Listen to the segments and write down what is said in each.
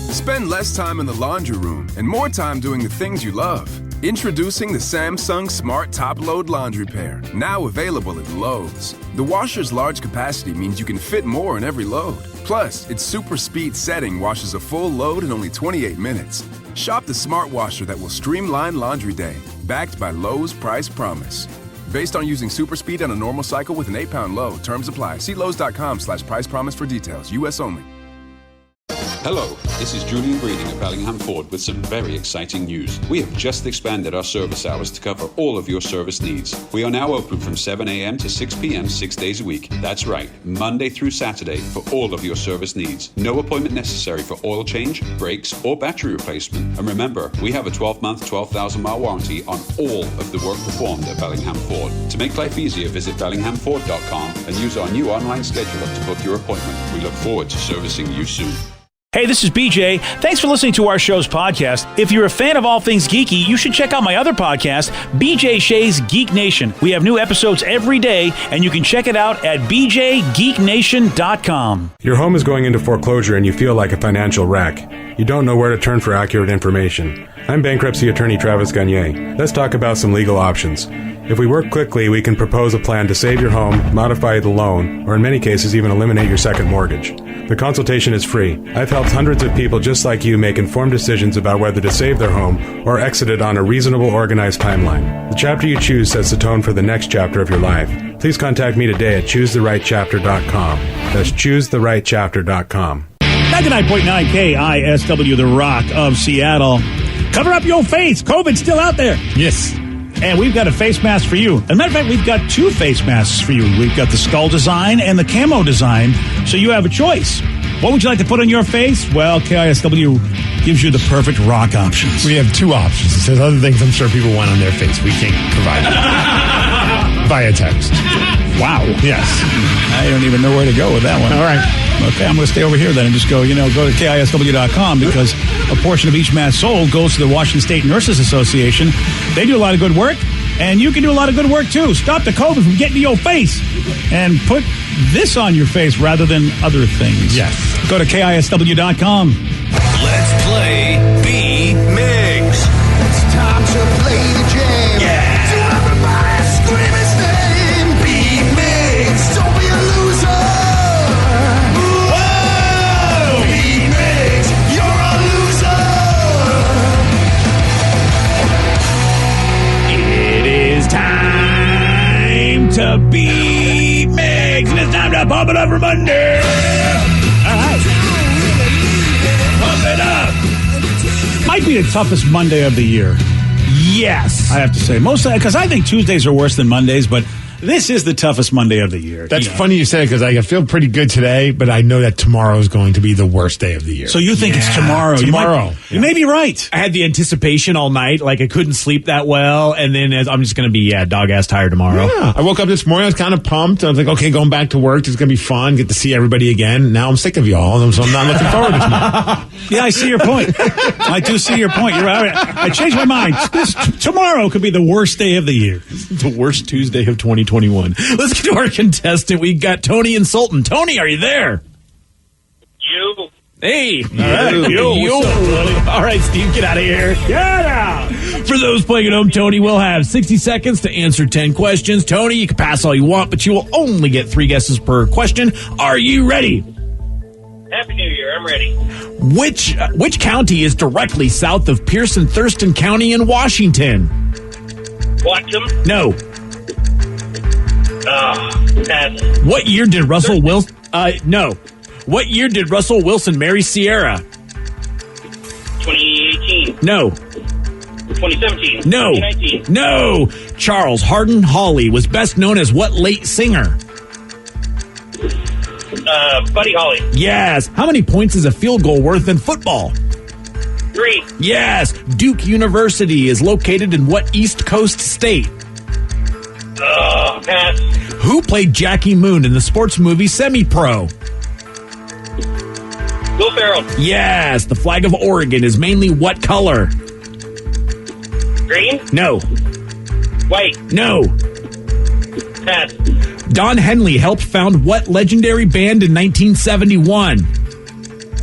Spend less time in the laundry room and more time doing the things you love. Introducing the Samsung Smart Top Load Laundry Pair, now available at Lowe's. The washer's large capacity means you can fit more in every load. Plus, its super speed setting washes a full load in only 28 minutes. Shop the smart washer that will streamline laundry day, backed by Lowe's Price Promise. Based on using super speed on a normal cycle with an 8-pound load. Terms apply. See Lowe's.com/price promise for details. U.S. only. Hello, this is Julian Breeding of Bellingham Ford with some very exciting news. We have just expanded our service hours to cover all of your service needs. We are now open from 7 a.m. to 6 p.m. 6 days a week. That's right, Monday through Saturday for all of your service needs. No appointment necessary for oil change, brakes, or battery replacement. And remember, we have a 12-month, 12,000-mile warranty on all of the work performed at Bellingham Ford. To make life easier, visit BellinghamFord.com and use our new online scheduler to book your appointment. We look forward to servicing you soon. Hey, this is BJ. Thanks for listening to our show's podcast. If you're a fan of all things geeky, you should check out my other podcast, BJ Shea's Geek Nation. We have new episodes every day, and you can check it out at bjgeeknation.com. Your home is going into foreclosure and you feel like a financial wreck. You don't know where to turn for accurate information. I'm bankruptcy attorney Travis Gagne. Let's talk about some legal options. If we work quickly, we can propose a plan to save your home, modify the loan, or in many cases even eliminate your second mortgage. The consultation is free. I've helped hundreds of people just like you make informed decisions about whether to save their home or exit it on a reasonable, organized timeline. The chapter you choose sets the tone for the next chapter of your life. Please contact me today at choosetherightchapter.com. That's choosetherightchapter.com. 99.9 KISW, the Rock of Seattle. Cover up your face. COVID's still out there. Yes. And we've got a face mask for you. As a matter of fact, we've got two face masks for you. We've got the skull design and the camo design, so you have a choice. What would you like to put on your face? Well, KISW gives you the perfect rock options. We have two options. It says other things I'm sure people want on their face. We can't provide it via text. Wow. Yes. I don't even know where to go with that one. All right. Okay, I'm going to stay over here then and just go to KISW.com because a portion of each mask sold goes to the Washington State Nurses Association. They do a lot of good work, and you can do a lot of good work too. Stop the COVID from getting to your face and put this on your face rather than other things. Yes. Go to KISW.com. Let's play B-Migs. It's time to play the jam. Yeah. So everybody scream his name. B-Migs. Don't be a loser. Whoa! B-Migs. You're a loser. It is time to be Migs, and it's time to pump it up for Monday. All right. Pump it up. Might be the toughest Monday of the year. Yes. I have to say. Mostly because I think Tuesdays are worse than Mondays, but this is the toughest Monday of the year. That's funny you say it because I feel pretty good today, but I know that tomorrow is going to be the worst day of the year. So you think it's tomorrow? Tomorrow. You may be right. I had the anticipation all night, like I couldn't sleep that well, and then I'm just going to be dog-ass tired tomorrow. Yeah. I woke up this morning, I was kind of pumped. I was like, okay, going back to work, it's going to be fun, get to see everybody again. Now I'm sick of y'all, so I'm not looking forward to tomorrow. Yeah, I see your point. I do see your point. You're right. I changed my mind. Tomorrow could be the worst day of the year. The worst Tuesday of 2021. Let's get to our contestant. We've got Tony and Sultan. Tony, are you there? You. Hey. All right. You. All right, Steve, get out of here. Get out. For those playing at home, Tony will have 60 seconds to answer 10 questions. Tony, you can pass all you want, but you will only get 3 guesses per question. Are you ready? Happy New Year. I'm ready. Which county is directly south of Pierce and Thurston County in Washington? Watcham. No. Pass. What year did Russell Wilson? No. What year did Russell Wilson marry Sierra? 2018. No. 2017. No. 2019. No. Charles Hardin Holly was best known as what late singer? Buddy Holly. Yes. How many points is a field goal worth in football? 3. Yes. Duke University is located in what East Coast state? Pass. Who played Jackie Moon in the sports movie Semi-Pro? Will Ferrell. Yes. The flag of Oregon is mainly what color? Green. No. White. No. Pass. Don Henley helped found what legendary band in 1971?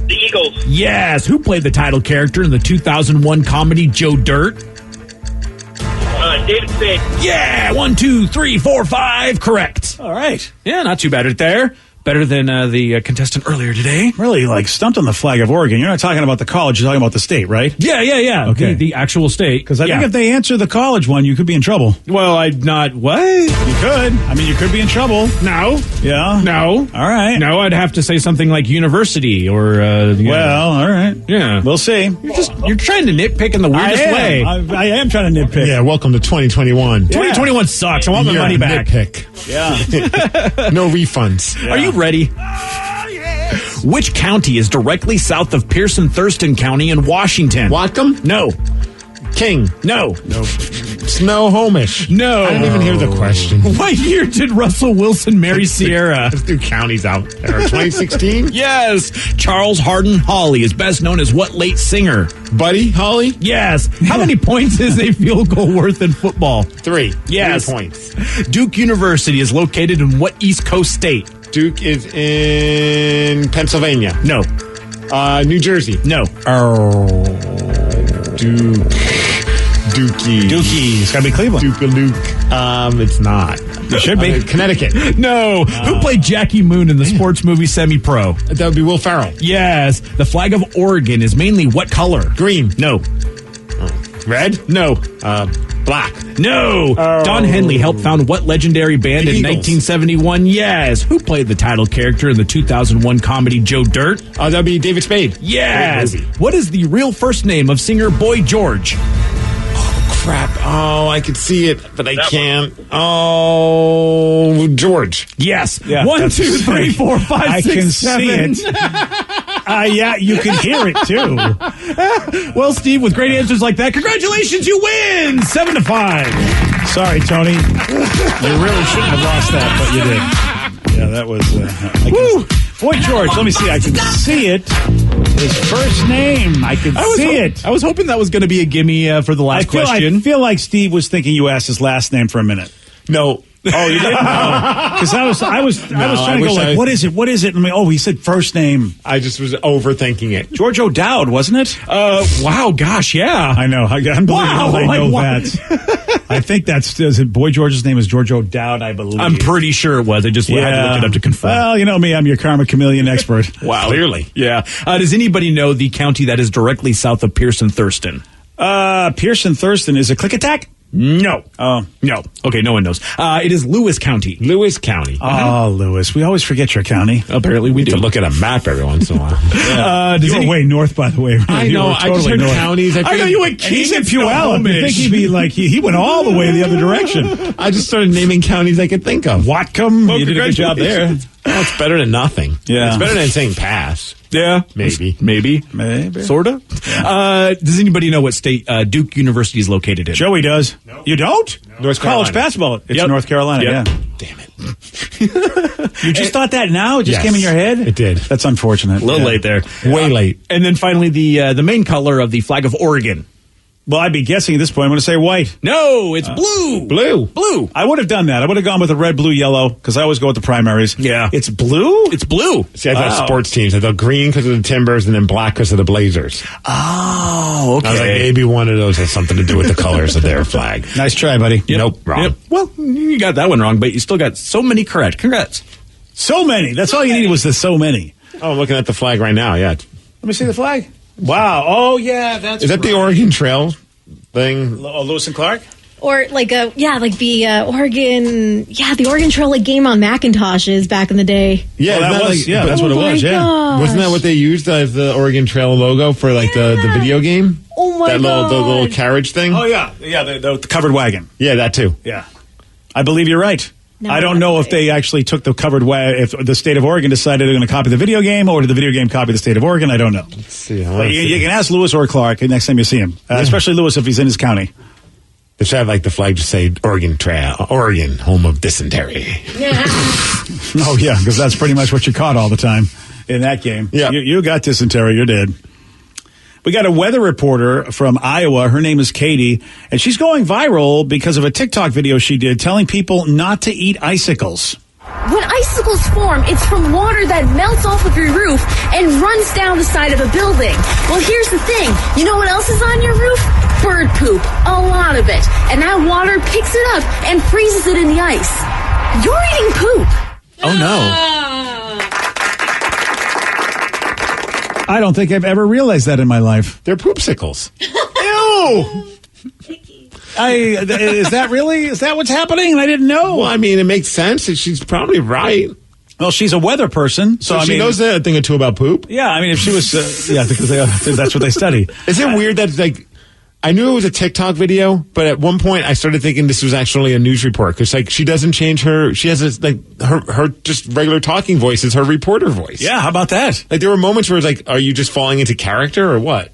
The Eagles. Yes. Who played the title character in the 2001 comedy Joe Dirt? David Spade. Yeah. 1, 2, 3, 4, 5. Correct. All right. Yeah, not too bad right there. Better than the contestant earlier today. Really, like, stumped on the flag of Oregon. You're not talking about the college, you're talking about the state, right? Yeah. Okay. The actual state. Because I think if they answer the college one, you could be in trouble. Well, I'm not... What? You could. I mean, you could be in trouble. No. Yeah? No. All right. No, I'd have to say something like university or... Well, all right. Yeah. We'll see. You're trying to nitpick in the weirdest way. I am trying to nitpick. Yeah, welcome to 2021. 2021 sucks. I want my You're money a back. Nitpick. Yeah. No refunds. Are you ready? Which county is directly south of Pearson-Thurston County in Washington? Whatcom? No. King. No. Snohomish. No. I didn't even hear the question. What year did Russell Wilson marry Sierra? Let's do counties out there. 2016? Yes. Charles Hardin Holly is best known as what late singer? Buddy Holly? Yes. How many points is a field goal worth in football? 3. Yes. 3 points. Duke University is located in what East Coast state? Duke is in Pennsylvania. No. New Jersey. No. Dookie. It's got to be Cleveland. Duke. It's not. It should be. Connecticut. No. Who played Jackie Moon in the sports movie Semi-Pro? That would be Will Ferrell. Yes. The flag of Oregon is mainly what color? Green. No. Red? No. Black. No. Don Henley helped found what legendary band The in Eagles. 1971? Yes. Who played the title character in the 2001 comedy Joe Dirt? That would be David Spade. Yes. Great movie. What is the real first name of singer Boy George? Crap. Oh, I could see it, but I can't. Oh, George. Yes. Yeah, 1, that's 2, 3, 4, 5, I 6, can 7. see it. Yeah, you can hear it, too. Well, Steve, with great answers like that, congratulations, you win 7-5. Sorry, Tony. You really shouldn't have lost that, but you did. Yeah, that was... Boy, George, let me see. I can see it. His first name. I can see it. I was hoping that was going to be a gimme for the last question. I feel like Steve was thinking you asked his last name for a minute. No. Oh, you didn't? Because I was trying to go like, what is it? What is it? And he said first name. I just was overthinking it. George O'Dowd, wasn't it? Wow, gosh, yeah. I know. Unbelievable. Wow, I know wow. that. I think that's, is it Boy George's name is George O'Dowd, I believe. I'm pretty sure it was. I just had to look it up to confirm. Well, you know me, I'm your karma chameleon expert. Wow. Clearly. Yeah. Does anybody know the county that is directly south of Pearson-Thurston? Pearson-Thurston, is it Click-Attack? No. Oh. No. Okay, no one knows. It is Lewis County. Lewis County. Oh, Lewis. We always forget your county. Apparently we do. To look at a map every once in a while. You were way north, by the way. I You know. were I just heard north. counties. I know you went He's in King Puyallup. You think he'd be like, he went all the way the other direction. I just started naming counties I could think of. Whatcom. Well, You did a good job there. Well, it's better than nothing. Yeah. It's better than saying pass. Yeah. Maybe. Maybe. Sort of. Does anybody know what state Duke University is located in? Joey does. No. You don't? North College Carolina. basketball. It's Yep. North Carolina, Yep. yeah. Damn it. You just thought that now? It just Yes, came in your head? it did. That's unfortunate. A little Yeah. late there. Way late. And then finally, the main color of the flag of Oregon. Well, I'd be guessing at this point. I'm going to say white. No, it's blue. Blue. Blue. I would have done that. I would have gone with the red, blue, yellow, because I always go with the primaries. Yeah. It's blue? It's blue. See, I thought Wow. sports teams. I thought green because of the Timbers and then black because of the Blazers. Oh, okay. I was like, maybe one of those has something to do with the colors of their flag. Nice try, buddy. Yep. Nope, wrong. Yep. Well, you got that one wrong, but you still got so many correct. Congrats. So many. That's all you needed was the so many. Oh, I'm looking at the flag right now. Yeah. Let me see the flag. Wow. Oh, yeah. That's Is that the Oregon Trail thing? Lewis and Clark? Or like the Oregon Trail like game on Macintoshes back in the day. Yeah, Well, isn't that was, but that's what it my was, yeah. gosh. Wasn't that what they used as the Oregon Trail logo for like the video game? Oh my the little God. carriage thing? Oh, yeah. Yeah, the covered wagon. Yeah, that too. Yeah. I believe you're right. No, I don't know if they actually took the covered wagon, if the state of Oregon decided they're going to copy the video game, or did the video game copy the state of Oregon? I don't know. Let's see. But you can ask Lewis or Clark next time you see him, especially Lewis if he's in his county. They should have like the flag just say Oregon Trail, Oregon, home of dysentery. Oh, yeah, because that's pretty much what you caught all the time in that game. Yeah. You got dysentery, you're dead. We got a weather reporter from Iowa. Her name is Katie, and she's going viral because of a TikTok video she did telling people not to eat icicles. When icicles form, it's from water that melts off of your roof and runs down the side of a building. Well, here's the thing. You know what else is on your roof? Bird poop. A lot of it. And that water picks it up and freezes it in the ice. You're eating poop. Oh, no. I don't think I've ever realized that in my life. They're poopsicles. Ew! Is that what's happening? I didn't know. Well, I mean, it makes sense. She's probably right. Well, she's a weather person, so I she mean, knows a thing or two about poop. Yeah, I mean, if she was, because that's what they study. Is it weird that like I knew it was a TikTok video, but at one point I started thinking this was actually a news report because like she doesn't change her. She has her just regular talking voice is her reporter voice. Yeah, how about that? Like there were moments where it's like, are you just falling into character or what?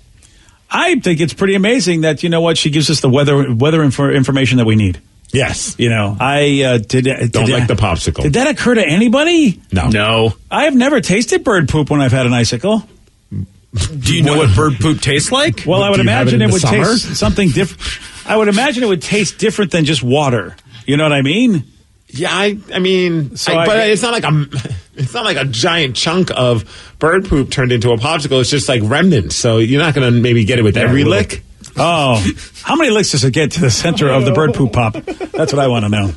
I think it's pretty amazing that, you know what, she gives us the weather information that we need. Yes. You know, I don't like the popsicle. Did that occur to anybody? No. I have never tasted bird poop when I've had an icicle. Do you know what bird poop tastes like? Well, I would imagine it would summer? taste something different. I would imagine it would taste different than just water. You know what I mean? Yeah, I mean, but it's not like a giant chunk of bird poop turned into a popsicle. It's just like remnants. So you're not going to maybe get it with every lick. Oh, how many licks does it get to the center of the bird poop pop? That's what I want to know.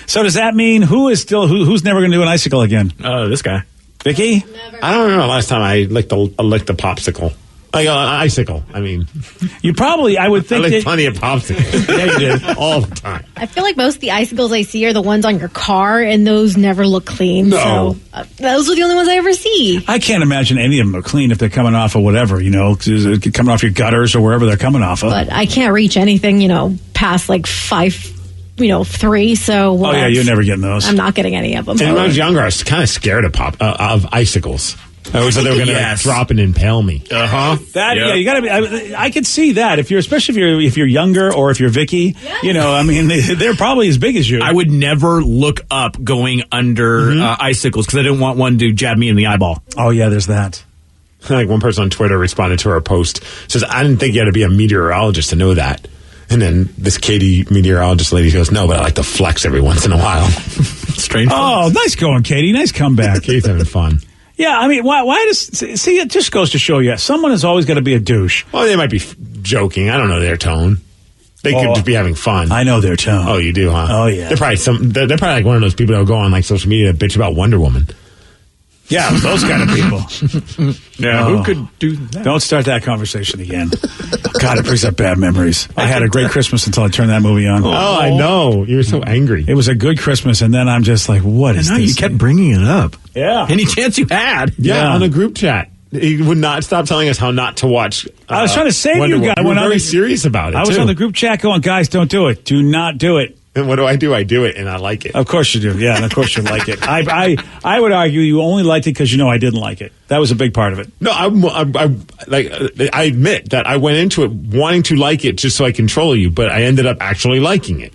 So does that mean who's never going to do an icicle again? This guy, Vicky. Never. I don't remember last time I licked a popsicle. Like an icicle. I mean, I would think I licked that, plenty of popsicles. Yeah, you did. All the time. I feel like most of the icicles I see are the ones on your car, and those never look clean. No. So those are the only ones I ever see. I can't imagine any of them are clean if they're coming off of whatever, you know, coming off your gutters or wherever they're coming off of. But I can't reach anything, you know, past like 3. So Oh yeah, you're never getting those. I'm not getting any of them. And when I was younger, I was kind of scared of icicles. I always thought they were going to drop and impale me. Yeah, you got to be. I could see that especially if you're younger or if you're Vicky. You know, I mean, they're probably as big as you. I would never look up going under icicles because I didn't want one to jab me in the eyeball. Oh yeah, there's that. Like one person on Twitter responded to our post, says, "I didn't think you had to be a meteorologist to know that." And then this Katie meteorologist lady goes, "No, but I like to flex every once in a while." Strange. Oh, nice going, Katie. Nice comeback. Katie's having fun. Yeah, I mean, why see, it just goes to show you, someone has always got to be a douche. Well, they might be joking. I don't know their tone. They could just be having fun. I know their tone. Oh, you do, huh? Oh, yeah. They're probably like one of those people that will go on like social media to bitch about Wonder Woman. Yeah, those kind of people. Yeah, who could do that? Don't start that conversation again. God, it brings up bad memories. I had a great Christmas until I turned that movie on. Oh, I know. You were so angry. It was a good Christmas, and then I'm just like, what is No, this? you kept bringing it up. Yeah. Any chance you had. Yeah, on the group chat. He would not stop telling us how not to watch. I was trying to save Wonder you Woman. guys. We were very serious about it, I was too. on the group chat going, guys, don't do it. Do not do it. And what do? I do it, and I like it. Of course you do. Yeah, and of course you like it. I would argue you only liked it because you know I didn't like it. That was a big part of it. No, I admit that I went into it wanting to like it just so I control you, but I ended up actually liking it.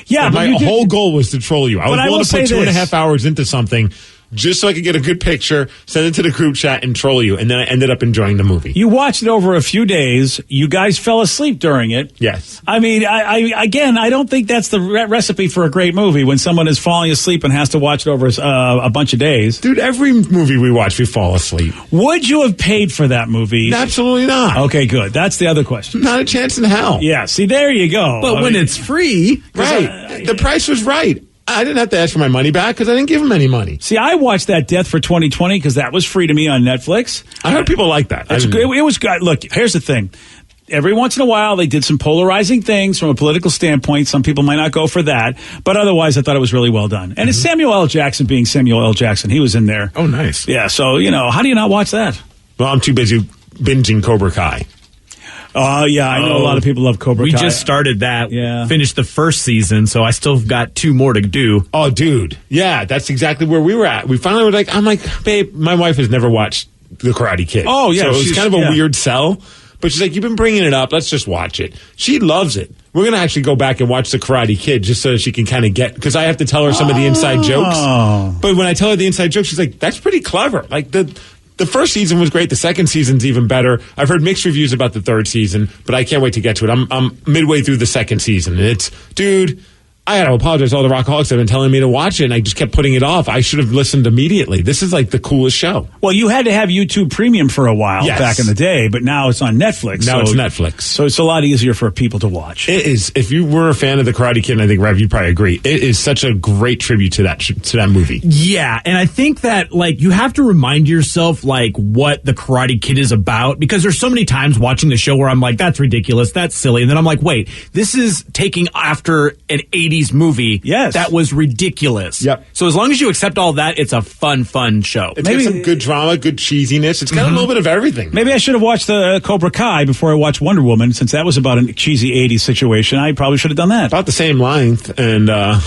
Yeah, and but my whole goal was to troll you. I was willing to put 2.5 hours into something just so I could get a good picture, send it to the group chat, and troll you. And then I ended up enjoying the movie. You watched it over a few days. You guys fell asleep during it. Yes. I mean, I don't think that's the recipe for a great movie when someone is falling asleep and has to watch it over a bunch of days. Dude, every movie we watch, we fall asleep. Would you have paid for that movie? Absolutely not. Okay, good. That's the other question. Not a chance in hell. Yeah, see, there you go. But when it's free. Right. The price was right. I didn't have to ask for my money back because I didn't give him any money. See, I watched that Death for 2020 because that was free to me on Netflix. I heard people like that. It was good. Look, here's the thing. Every once in a while, they did some polarizing things from a political standpoint. Some people might not go for that. But otherwise, I thought it was really well done. And it's Samuel L. Jackson being Samuel L. Jackson. He was in there. Oh, nice. Yeah, so, you know, how do you not watch that? Well, I'm too busy binging Cobra Kai. Oh, yeah, I know a lot of people love Cobra We Kai. just started that. Yeah. Finished the first season, so I still got 2 more to do. Oh, dude. Yeah, that's exactly where we were at. We finally were like, I'm like, babe, my wife has never watched The Karate Kid. Oh, yeah. So it was kind of a weird sell. But she's like, you've been bringing it up. Let's just watch it. She loves it. We're going to actually go back and watch The Karate Kid just so she can kind of get, because I have to tell her some of the inside jokes. But when I tell her the inside jokes, she's like, that's pretty clever. Like, the first season was great. The second season's even better. I've heard mixed reviews about the third season, but I can't wait to get to it. I'm midway through the second season, and it's, dude, I had to apologize to all the Rockaholics that have been telling me to watch it, and I just kept putting it off. I should have listened immediately. This is like the coolest show. Well, you had to have YouTube Premium for a while back in the day, but now it's on Netflix. Now it's Netflix. So it's a lot easier for people to watch. It is. If you were a fan of The Karate Kid, and I think, Rev, you'd probably agree, it is such a great tribute to that movie. Yeah, and I think that, like, you have to remind yourself, like, what The Karate Kid is about, because there's so many times watching the show where I'm like, that's ridiculous, that's silly, and then I'm like, wait, this is taking after an 80s movie. Yes. That was ridiculous. Yep. So as long as you accept all that, it's a fun show. It's got some good drama, good cheesiness. It's got a little bit of everything. Maybe I should have watched the Cobra Kai before I watched Wonder Woman, since that was about a cheesy 80s situation. I probably should have done that. About the same length, and yeah.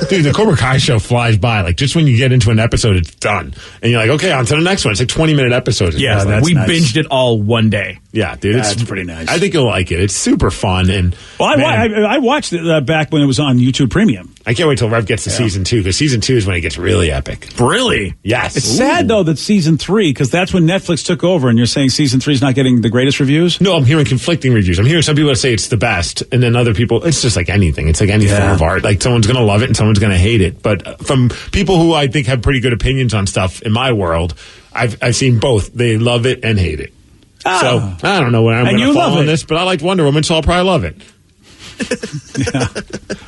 Dude, the Cobra Kai show flies by. Like, just when you get into an episode, it's done. And you're like, okay, on to the next one. It's like 20-minute episodes. Yeah, that's we nice. binged it all one day. Yeah, dude, That's pretty nice. I think you'll like it. It's super fun. And Well, I watched it back when it was on YouTube Premium. I can't wait till Rev gets to season 2, because season 2 is when it gets really epic. Really? Yes. It's sad, though, that season 3, because that's when Netflix took over, and you're saying season 3 is not getting the greatest reviews? No, I'm hearing conflicting reviews. I'm hearing some people that say it's the best, and then other people, it's just like anything. It's like any form of art. Like, someone's going to love it and someone's going to hate it. But from people who I think have pretty good opinions on stuff in my world, I've seen both. They love it and hate it. So, I don't know where I'm going to fall on this, but I liked Wonder Woman, so I'll probably love it. Yeah.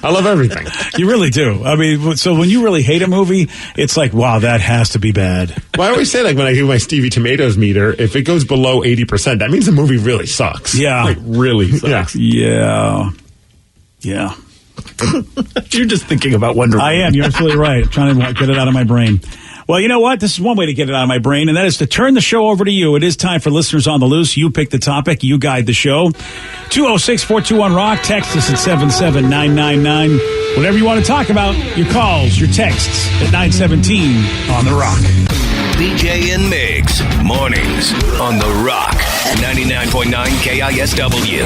I love everything. You really do. I mean, so when you really hate a movie, it's like, wow, that has to be bad. Well, I always say, like, when I do my Stevie Tomatoes meter, if it goes below 80%, that means the movie really sucks. Yeah. Like, really sucks. Yeah. You're just thinking about Wonder Woman. I am. You're absolutely right. I'm trying to get it out of my brain. Well, you know what? This is one way to get it out of my brain, and that is to turn the show over to you. It is time for Listeners on the Loose. You pick the topic. You guide the show. 206-421-ROCK. Text us at 77999. Whatever you want to talk about, your calls, your texts at 917 on The Rock. BJ and Migs, mornings on The Rock, 99.9 KISW.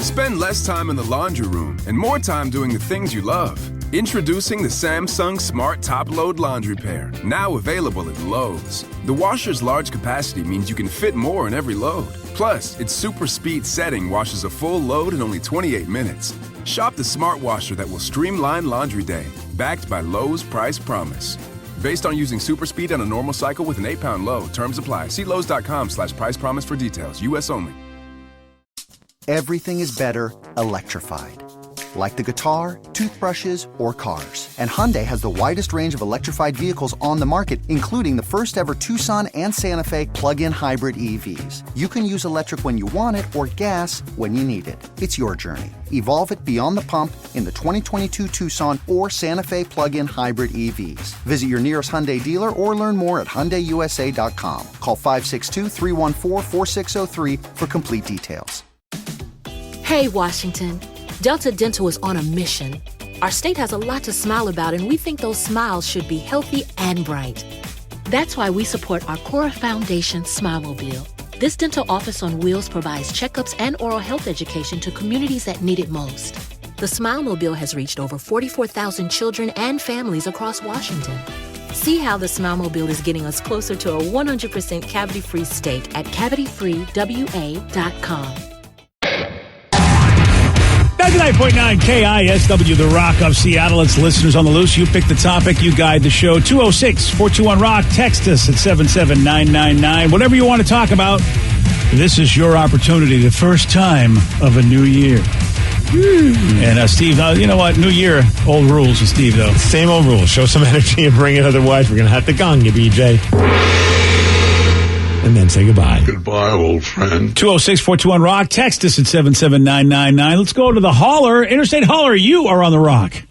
Spend less time in the laundry room and more time doing the things you love. Introducing the Samsung Smart Top Load Laundry Pair, now available at Lowe's. The washer's large capacity means you can fit more in every load. Plus, its super speed setting washes a full load in only 28 minutes. Shop the smart washer that will streamline laundry day, backed by Lowe's Price Promise. Based on using super speed on a normal cycle with an 8-pound load, terms apply. See Lowe's.com/price promise for details. U.S. only. Everything is better electrified. Like the guitar, toothbrushes, or cars. And Hyundai has the widest range of electrified vehicles on the market, including the first ever Tucson and Santa Fe plug-in hybrid EVs. You can use electric when you want it or gas when you need it. It's your journey. Evolve it beyond the pump in the 2022 Tucson or Santa Fe plug-in hybrid EVs. Visit your nearest Hyundai dealer or learn more at HyundaiUSA.com. Call 562-314-4603 for complete details. Hey, Washington. Delta Dental is on a mission. Our state has a lot to smile about, and we think those smiles should be healthy and bright. That's why we support our Cora Foundation Smilemobile. This dental office on wheels provides checkups and oral health education to communities that need it most. The Smilemobile has reached over 44,000 children and families across Washington. See how the Smilemobile is getting us closer to a 100% cavity-free state at cavityfreewa.com. 99.9 KISW, The Rock of Seattle. It's Listeners on the Loose. You pick the topic. You guide the show. 206-421-ROCK. Text us at 77999. Whatever you want to talk about, this is your opportunity. The first time of a new year. And Steve, you know what? New year, old rules with Steve, though. Same old rules. Show some energy and bring it. Otherwise, we're going to have to gong you, BJ. And then say goodbye. Goodbye, old friend. 206-421-ROCK. Text us at 77999. Let's go to the hauler. Interstate Hauler, you are on The Rock.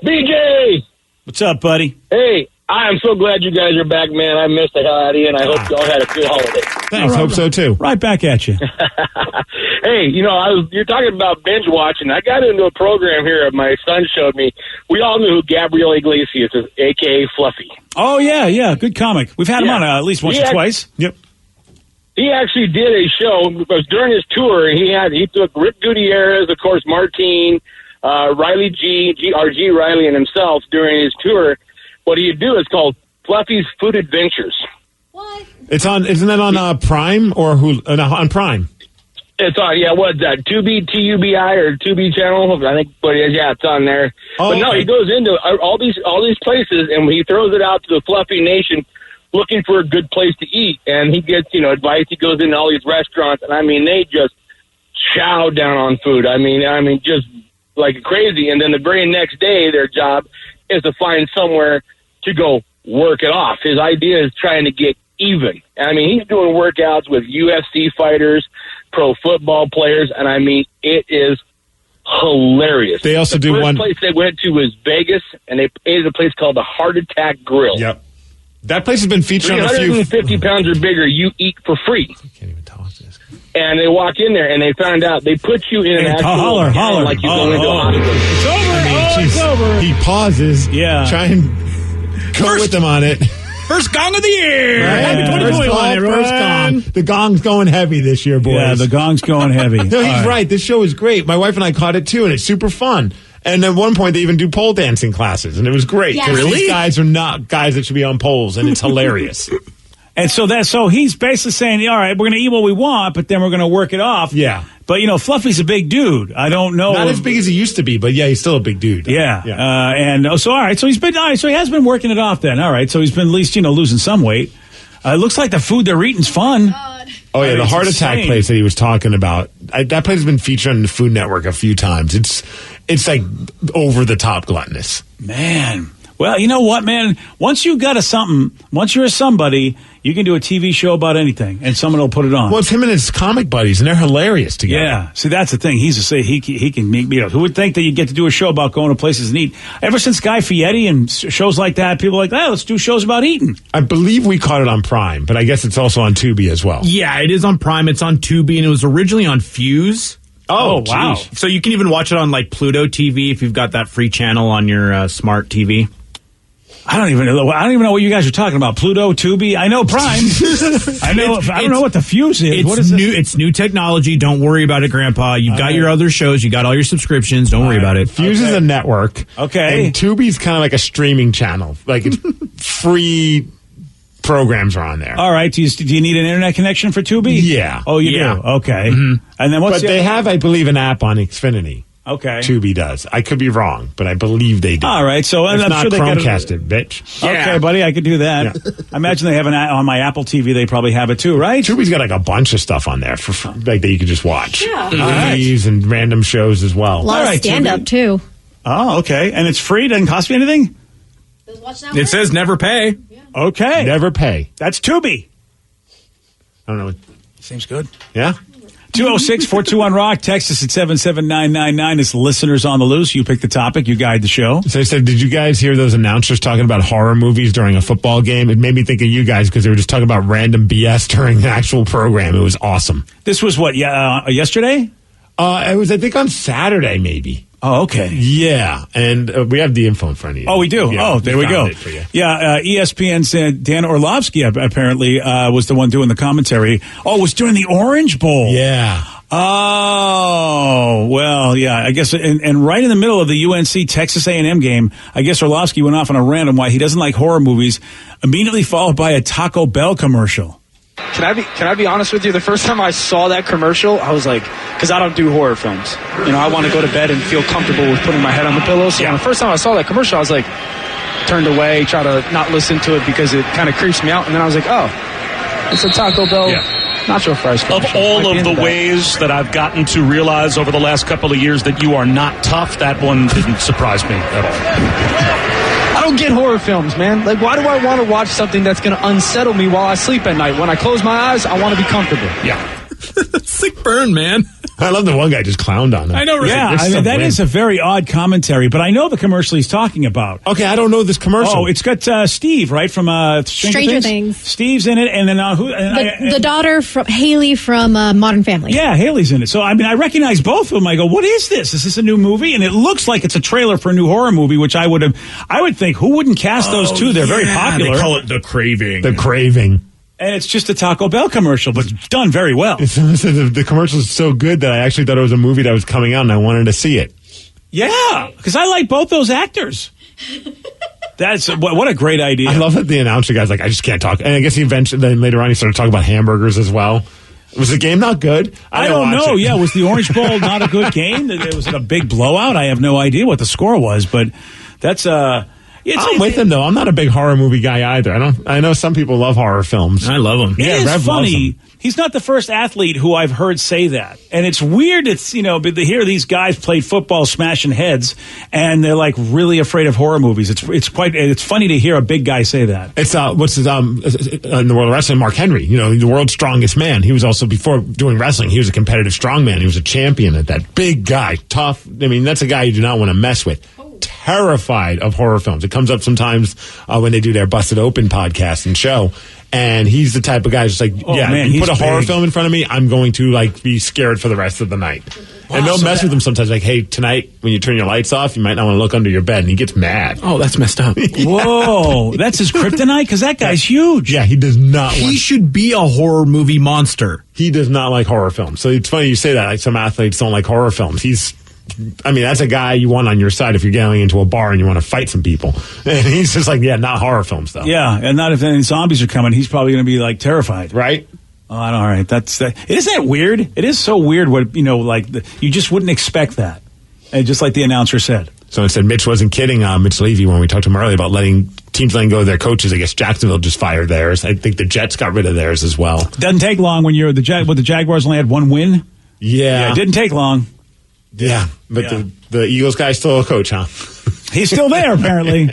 BJ! What's up, buddy? Hey, I am so glad you guys are back, man. I missed the hell out of you, and I hope y'all had a good holiday. Thanks. Hope so, too. Right back at you. Hey, you know, you're talking about binge watching. I got into a program here my son showed me. We all knew who Gabriel Iglesias is, a.k.a. Fluffy. Oh, yeah. Good comic. We've had him on at least once or twice. Yep. He actually did a show because during his tour, he took Rick Gutierrez, of course, Martine, Riley G. Riley, and himself during his tour. What he'd do is called Fluffy's Food Adventures. What? It's on. Isn't that on Prime or who? On Prime. It's on, yeah, what's that, Tubi, T-U-B-I, or Tubi channel? I think, but yeah, it's on there. But no, he goes into all these places, and he throws it out to the Fluffy Nation looking for a good place to eat. And he gets, advice. He goes into all these restaurants, and, I mean, they just chow down on food. I mean, just like crazy. And then the very next day, their job is to find somewhere to go work it off. His idea is trying to get even. I mean, he's doing workouts with UFC fighters, pro football players, and I mean, it is hilarious. They also do one. The first place they went to was Vegas, and they ate at a place called the Heart Attack Grill. Yep. That place has been featured on a few. 350 pounds or bigger, you eat for free. I can't even talk to this guy. And they walk in there, and they found out they put you in an actual holler. like you go into a hospital. It's over. It's over. He pauses. Yeah. Try and go with them on it. First gong of the year. Right. Happy 2021, everyone. First gong. The gong's going heavy this year, boys. Yeah, the gong's going heavy. No, he's right. This show is great. My wife and I caught it too, and it's super fun. And at one point, they even do pole dancing classes, and it was great. Yes. Really? Really? These guys are not guys that should be on poles, and it's hilarious. And so he's basically saying, all right, we're going to eat what we want, but then we're going to work it off. Yeah. But, Fluffy's a big dude. I don't know. Not as big as he used to be, but yeah, he's still a big dude. Yeah. So, all right. So so he has been working it off then. All right. So he's been at least, losing some weight. It looks like the food they're eating's fun. Oh, yeah, the It's heart attack insane. place that he was talking about. That place has been featured on the Food Network a few times. It's like over the top gluttonous. Man. Well, you know what, man? Once you got once you're a somebody, you can do a TV show about anything, and someone will put it on. Well, it's him and his comic buddies, and they're hilarious together. Yeah. See, that's the thing. He can make me. Who would think that you get to do a show about going to places and eat? Ever since Guy Fieri and shows like that, people are like, let's do shows about eating. I believe we caught it on Prime, but I guess it's also on Tubi as well. Yeah, it is on Prime. It's on Tubi, and it was originally on Fuse. Oh, wow. geez. So you can even watch it on like Pluto TV if you've got that free channel on your smart TV. I don't even know what you guys are talking about. Pluto, Tubi. I know Prime. I don't know what the Fuse is. What is new? It's new technology. Don't worry about it, Grandpa. You've got your other shows. You got all your subscriptions. Don't worry about it. Fuse is a network. Okay. And Tubi's kind of like a streaming channel. Like it's free programs are on there. All right. Do you need an internet connection for Tubi? Yeah. Oh, you Yeah. do? Okay. And then what's But they have, I believe, an app on Xfinity. Okay. Tubi does. I could be wrong, but I believe they do. All right. So It's I'm not sure they Chromecast it, bitch. Okay, buddy, I could do that. I imagine they have on my Apple TV. They probably have it too, right? Tubi's got like a bunch of stuff on there for like that you can just watch. Yeah. Movies and random shows as well. A lot All of right, stand-up, too. Oh, okay. And it's free. Doesn't cost me anything. It says never pay. Okay. Never pay. That's Tubi. I don't know. Seems good. Yeah. 206-421-ROCK. Text us at 77999. It's listeners on the loose. You pick the topic. You guide the show. So I said, did you guys hear those announcers talking about horror movies during a football game? It made me think of you guys because they were just talking about random BS during the actual program. It was awesome. This was what? Yesterday? It was, I think, on Saturday, maybe. Oh, okay. Yeah, and we have the info in front of you. Oh, we do. Yeah, There we go. found it for you. Yeah, ESPN said Dan Orlovsky apparently was the one doing the commentary. Oh, it was during the Orange Bowl. Yeah. Oh, well, yeah. I guess, and right in the middle of the UNC Texas A&M game, I guess Orlovsky went off on a rant on why he doesn't like horror movies. Immediately followed by a Taco Bell commercial. Can I be honest with you? The first time I saw that commercial, I was like, because I don't do horror films. I want to go to bed and feel comfortable with putting my head on the pillow. So the first time I saw that commercial, I was like, turned away, try to not listen to it because it kind of creeps me out. And then I was like, oh, it's a Taco Bell nacho fries commercial. Of all of the ways that I've gotten to realize over the last couple of years that you are not tough, that one didn't surprise me at all. I don't get horror films, man. Like, why do I want to watch something that's going to unsettle me while I sleep at night? When I close my eyes, I want to be comfortable. Yeah. Sick burn, man. I love the one guy just clowned on him. I know, right? Yeah, I mean, that is a very odd commentary, but I know the commercial he's talking about. Okay, I don't know this commercial. Oh, it's got Steve, right, from Stranger Things? Steve's in it, and then who? The daughter, from Haley from Modern Family. Yeah, Haley's in it. So, I mean, I recognize both of them. I go, what is this? Is this a new movie? And it looks like it's a trailer for a new horror movie, which I would think, who wouldn't cast those two? They're very popular. They call it The Craving. The Craving. And it's just a Taco Bell commercial, but it's done very well. The commercial is so good that I actually thought it was a movie that was coming out and I wanted to see it. Yeah, because I like both those actors. That's what a great idea. I love that the announcer guy's like, I just can't talk. And I guess then later on he started talking about hamburgers as well. Was the game not good? I don't know. Yeah, was the Orange Bowl not a good game? Was it a big blowout? I have no idea what the score was, but that's I'm with him though. I'm not a big horror movie guy either. I know some people love horror films. I love them. It is Rev funny. He's not the first athlete who I've heard say that, and it's weird. It's but to hear these guys play football, smashing heads, and they're like really afraid of horror movies. It's funny to hear a big guy say that. It's what's his in the world of wrestling, Mark Henry. The world's strongest man. He was also, before doing wrestling, he was a competitive strongman. He was a champion at that. Big guy, tough. I mean, that's a guy you do not want to mess with. Terrified of horror films. It comes up sometimes when they do their Busted Open podcast and show. And he's the type of guy who's just like, you put a horror film in front of me, I'm going to be scared for the rest of the night. Wow, and they'll mess with him sometimes, like, hey, tonight when you turn your lights off, you might not want to look under your bed. And he gets mad. Oh, that's messed up. Whoa, that's his kryptonite? Because that guy's huge. Yeah, he does not. He should be a horror movie monster. He does not like horror films. So it's funny you say that. Like, some athletes don't like horror films. That's a guy you want on your side if you're getting into a bar and you want to fight some people. And he's just like, not horror films, though. Yeah, and not if any zombies are coming. He's probably going to be, terrified. Right? Oh, all right. Isn't that weird? It is so weird what, you just wouldn't expect that. And just like the announcer said. So it said Mitch wasn't kidding, Mitch Levy, when we talked to him earlier about teams letting go of their coaches. I guess Jacksonville just fired theirs. I think the Jets got rid of theirs as well. Doesn't take long when the Jaguars only had one win. Yeah. It didn't take long. Yeah, but the Eagles guy's still a coach, huh? He's still there, apparently.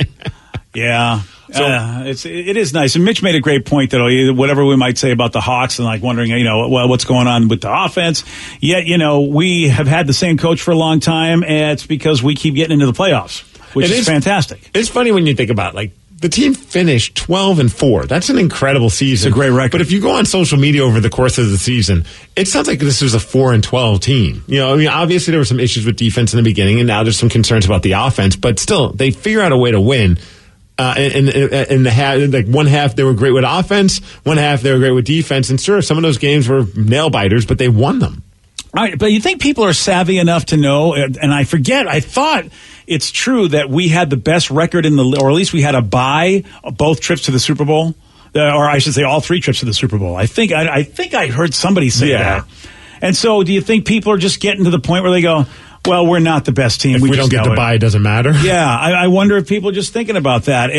Yeah. So, it is nice. And Mitch made a great point that whatever we might say about the Hawks and wondering, what's going on with the offense. Yet, we have had the same coach for a long time, and it's because we keep getting into the playoffs, which is fantastic. It's funny when you think about the team finished 12-4. That's an incredible season. It's a great record. But if you go on social media over the course of the season, it sounds like this was a 4-12 team. Obviously there were some issues with defense in the beginning, and now there's some concerns about the offense. But still, they figure out a way to win. In the half, one half they were great with offense, one half they were great with defense. And sure, some of those games were nail biters, but they won them. All right, but you think people are savvy enough to know? And I thought it's true that we had the best record or at least we had a bye both trips to the Super Bowl, or I should say all three trips to the Super Bowl. I think I heard somebody say that. And so, do you think people are just getting to the point where they go, well, we're not the best team. If we don't get the bye, it doesn't matter. Yeah, I wonder if people are just thinking about that,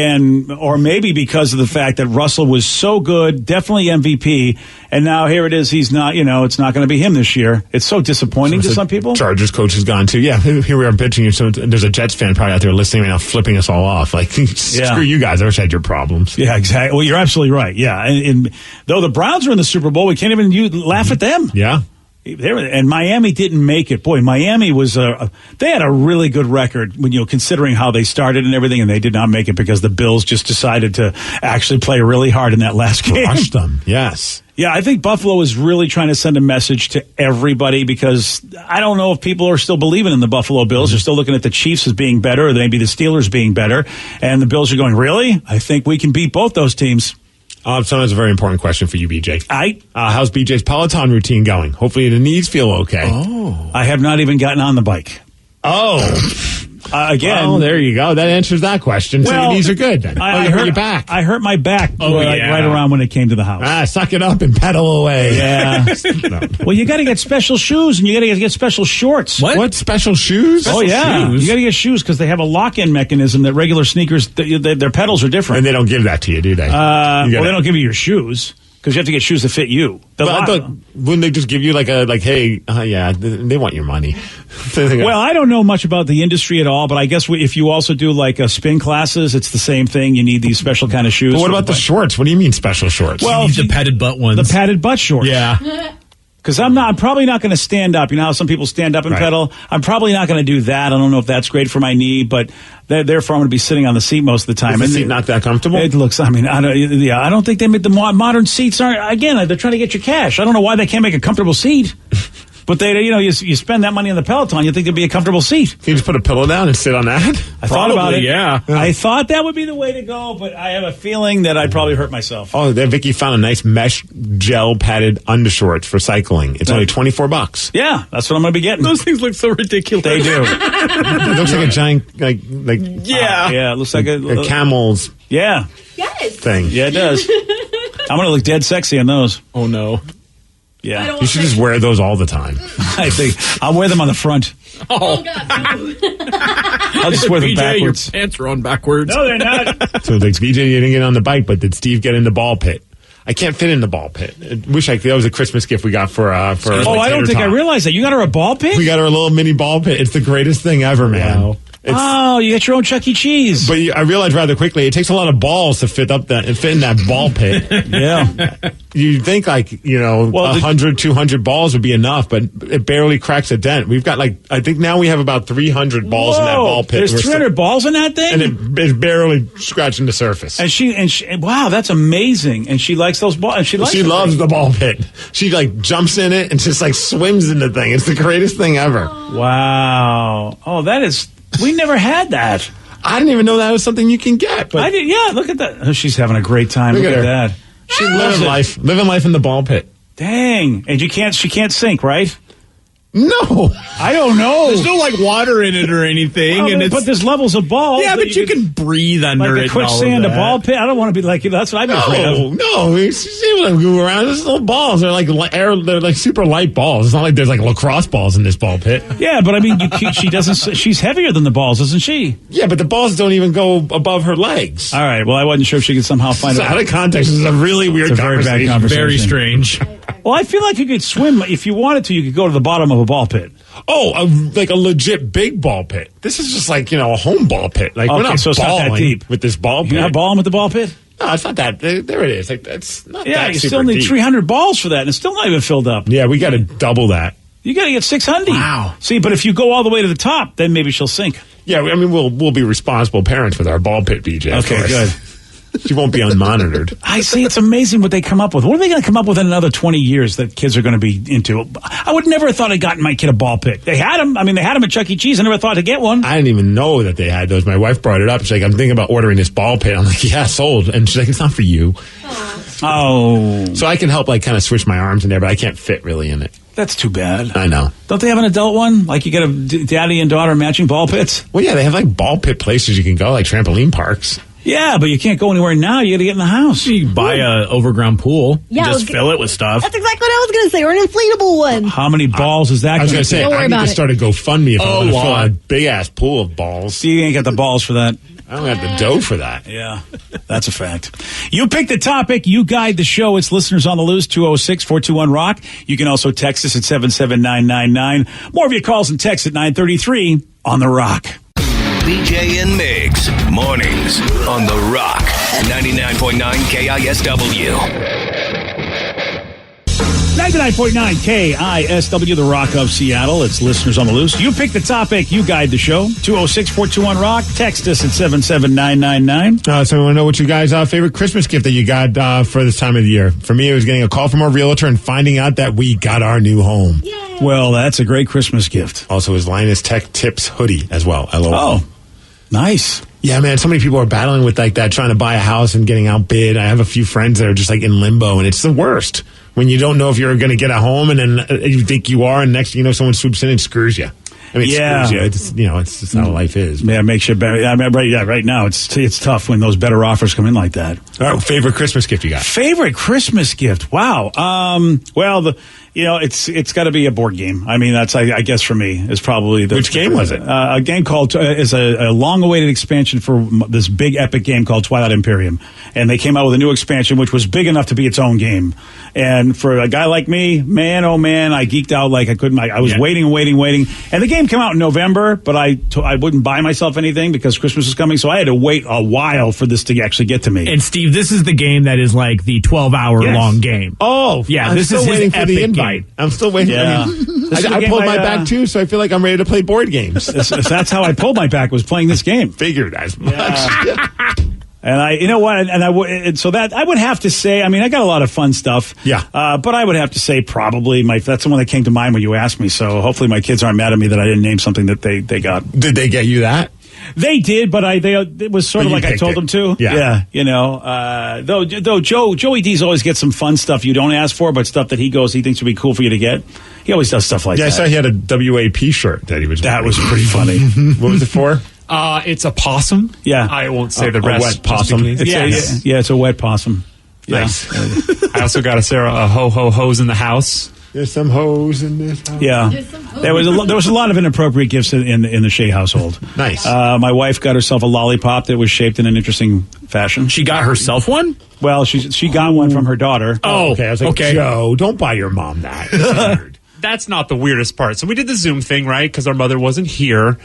or maybe because of the fact that Russell was so good, definitely MVP, and now here it is, he's not. It's not going to be him this year. It's so disappointing to some people. Chargers coach is gone too. Yeah, here we are pitching you. So there's a Jets fan probably out there listening right now, flipping us all off. Screw you guys. I wish I had your problems. Yeah, exactly. Well, you're absolutely right. Yeah, and though the Browns are in the Super Bowl, we can't even laugh at them. Yeah. And Miami didn't make it. Boy, Miami was they had a really good record when considering how they started and everything, and they did not make it because the Bills just decided to actually play really hard in that last game. Crushed them. Yes. Yeah, I think Buffalo is really trying to send a message to everybody because I don't know if people are still believing in the Buffalo Bills. They're still looking at the Chiefs as being better, or maybe the Steelers being better, and the Bills are going, really? I think we can beat both those teams. So that's a very important question for you, BJ. How's BJ's Peloton routine going? Hopefully the knees feel okay. Oh. I have not even gotten on the bike. Oh. Again. Well, there you go. That answers that question. So your knees are good then. I hurt your back. I hurt my back right around when it came to the house. Suck it up and pedal away. Yeah. No. Well, you got to get special shoes and you got to get special shorts. What special shoes? You got to get shoes because they have a lock-in mechanism that regular sneakers, their pedals are different. And they don't give that to you, do they? They don't give you your shoes. Because you have to get shoes that fit you. I thought, wouldn't they just give you hey, they want your money. Well, I don't know much about the industry at all, but I guess if you also do spin classes, it's the same thing. You need these special kind of shoes. But what about the shorts? What do you mean special shorts? Well, you need the padded butt ones. The padded butt shorts. Yeah. Because I'm probably not going to stand up. You know how some people stand up and pedal? I'm probably not going to do that. I don't know if that's great for my knee, but therefore I'm going to be sitting on the seat most of the time. Is the seat not that comfortable? It looks, I don't think they made the modern seats they're trying to get you cash. I don't know why they can't make a comfortable seat. But you spend that money on the Peloton, you think it'd be a comfortable seat. Can you just put a pillow down and sit on that? I thought about it. Yeah. I thought that would be the way to go, but I have a feeling that I'd probably hurt myself. Oh, Vicky found a nice mesh gel padded undershorts for cycling. It's only $24. Yeah, that's what I'm going to be getting. Those things look so ridiculous. They do. It looks like a giant, it looks like a camel's Yes. thing. Yeah, it does. I'm going to look dead sexy on those. Oh, no. Yeah. You should just wear those all the time. I think I'll wear them on the front. Oh, I'll just wear them backwards. Your pants are on backwards. No, they're not. So like BJ didn't get on the bike, but did Steve get in the ball pit? I can't fit in the ball pit. I wish that was a Christmas gift we got for I don't think I realized that. You got her a ball pit? We got her a little mini ball pit. It's the greatest thing ever, man. Wow. You got your own Chuck E. Cheese. But I realized rather quickly it takes a lot of balls to fit in that ball pit. Yeah. You'd think 100, 200 balls would be enough, but it barely cracks a dent. We've got I think now we have about 300 balls in that ball pit. There's 300 balls in that thing? And it's barely scratching the surface. And she, wow, that's amazing. And she likes those balls. She loves the ball pit. She jumps in it and just swims in the thing. It's the greatest thing ever. Wow. Oh, that is... We never had that. I didn't even know that was something you can get. But I did. Yeah, look at that. Oh, she's having a great time. Look at that. She living life in the ball pit. Dang. And she can't sink, right? No. I don't know. There's no water in it or anything. But there's levels of balls. Yeah, but you can breathe under it. Like a quicksand, a ball pit. I don't want to be that's what I'd be afraid of. No, she's able to go around. There's little balls. They're they're super light balls. It's not like there's lacrosse balls in this ball pit. Yeah, but I mean, she doesn't. She's heavier than the balls, isn't she? Yeah, but the balls don't even go above her legs. All right. Well, I wasn't sure if she could somehow find it. Out of context. This is a really weird very bad conversation. Very strange. Well, I feel like you could swim if you wanted to. You could go to the bottom of a ball pit. Oh, a legit big ball pit. This is just a home ball pit. We're not so it's not that deep with this ball pit. You're not balling with the ball pit? No, it's not that. There it is. It's not that. Yeah, you super still need deep. 300 balls for that, and it's still not even filled up. Yeah, we got to double that. You got to get 600. Wow. See, but if you go all the way to the top, then maybe she'll sink. Yeah, I mean, we'll be responsible parents with our ball pit, BJ. Okay, good. She won't be unmonitored. I see. It's amazing what they come up with. What are they going to come up with in another 20 years that kids are going to be into? I would never have thought I'd gotten my kid a ball pit. They had them. I mean, they had them at Chuck E. Cheese. I never thought to get one. I didn't even know that they had those. My wife brought it up. She's like, I'm thinking about ordering this ball pit. I'm like, yeah, sold. And she's like, it's not for you. Oh. So I can help kind of switch my arms in there, but I can't fit really in it. That's too bad. I know. Don't they have an adult one? Like you get a daddy and daughter matching ball pits? Well, yeah, they have ball pit places you can go, like trampoline parks. Yeah, but you can't go anywhere now. You got to get in the house. You buy a overground pool. Yeah, just fill it with stuff. That's exactly what I was going to say. Or an inflatable one. How many balls is that? I was going to say, I need to start a GoFundMe if I want to fill a big-ass pool of balls. You ain't got the balls for that. I don't have the dough for that. Yeah, that's a fact. You pick the topic. You guide the show. It's Listeners on the Loose, 206-421-ROCK. You can also text us at 77999. More of your calls and texts at 933 on The Rock. BJ and Migs, mornings on The Rock, 99.9 KISW. 99.9 KISW, The Rock of Seattle. It's Listeners on the Loose. You pick the topic. You guide the show. 206-421-ROCK. Text us at 77999. So I want to know what you guys' favorite Christmas gift that you got for this time of the year. For me, it was getting a call from a realtor and finding out that we got our new home. Yay. Well, that's a great Christmas gift. Also, his Linus Tech Tips hoodie as well. LOL. Oh, nice. Yeah, man, so many people are battling with that, trying to buy a house and getting outbid. I have a few friends that are just in limbo, and it's the worst when you don't know if you're going to get a home, and then you think you are, and next thing you know, someone swoops in and screws you. I mean, screws you. It's just how life is. Yeah, it makes you better. I mean, right now, it's tough when those better offers come in like that. All right, favorite Christmas gift you got? Favorite Christmas gift? Wow. Well, it's got to be a board game. I mean, that's I guess for me is probably the. Which game was it? A game called is a long-awaited expansion for this big epic game called Twilight Imperium, and they came out with a new expansion which was big enough to be its own game. And for a guy like me, man, oh man, I geeked out like I couldn't. I was waiting, and the game came out in November, but I wouldn't buy myself anything because Christmas was coming, so I had to wait a while for this to actually get to me. And Steve, this is the game that is like the 12-hour long game. Oh, yeah, I'm this still is waiting his for the epic invite. game. I'm still waiting. Yeah. I pulled my back too, so I feel like I'm ready to play board games. That's how I pulled my back, was playing this game. Figured as much. And you know what? So that I would have to say. I mean, I got a lot of fun stuff. Yeah. But I would have to say probably that's the one that came to mind when you asked me. So hopefully my kids aren't mad at me that I didn't name something that they got. Did they get you that? They did, but it was sort of like I told them to. Yeah. Though Joey D's always gets some fun stuff you don't ask for, but stuff that he thinks would be cool for you to get. He always does stuff like that. Yeah, I saw he had a WAP shirt that he was wearing. That was pretty funny. What was it for? It's a possum. Yeah. I won't say the rest. A wet possum. Yes. It's a wet possum. Nice. I also got Sarah a hose in the house. There's some hoes in this house. Yeah, there was a lot of inappropriate gifts in the Shea household. Nice. My wife got herself a lollipop that was shaped in an interesting fashion. She got herself one? Well, she got one from her daughter. Oh, okay. I was like, Joe, don't buy your mom that. That's not the weirdest part. So we did the Zoom thing, right? Because our mother wasn't here.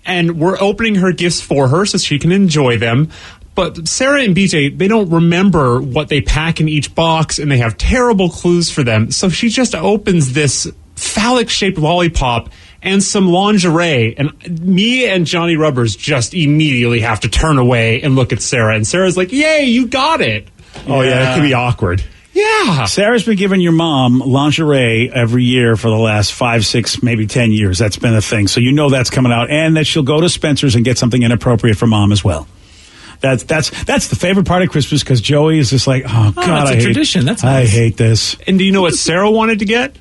And we're opening her gifts for her so she can enjoy them. But Sarah and BJ, they don't remember what they pack in each box, and they have terrible clues for them. So she just opens this phallic-shaped lollipop and some lingerie. And me and Johnny Rubbers just immediately have to turn away and look at Sarah. And Sarah's like, yay, you got it. Oh, yeah, that could be awkward. Yeah. Sarah's been giving your mom lingerie every year for the last 5, 6, maybe 10 years. That's been a thing. So you know that's coming out. And that she'll go to Spencer's and get something inappropriate for mom as well. That's the favorite part of Christmas because Joey is just like, oh God, it's a tradition. That's nice. I hate this. And do you know what Sarah wanted to get?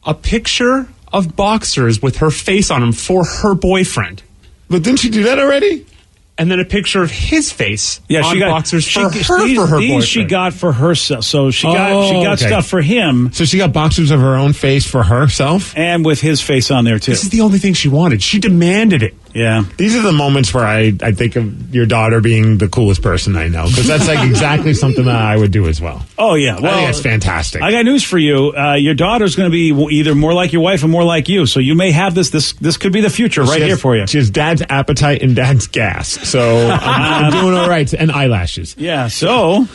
A picture of boxers with her face on them for her boyfriend. But didn't she do that already? And then a picture of his face Yeah, on she got boxers for her these boyfriend. she got for herself. So she got stuff for him. So she got boxers of her own face for herself? And with his face on there, too. This is the only thing she wanted. She demanded it. Yeah. These are the moments where I think of your daughter being the coolest person I know. Because that's like exactly something that I would do as well. Oh, yeah. Well, I think that's fantastic. I got news for you. Your daughter's going to be either more like your wife or more like you. So you may have this. This could be the future here for you. She has dad's appetite and dad's gas. So I'm doing all right. And eyelashes. Yeah. So...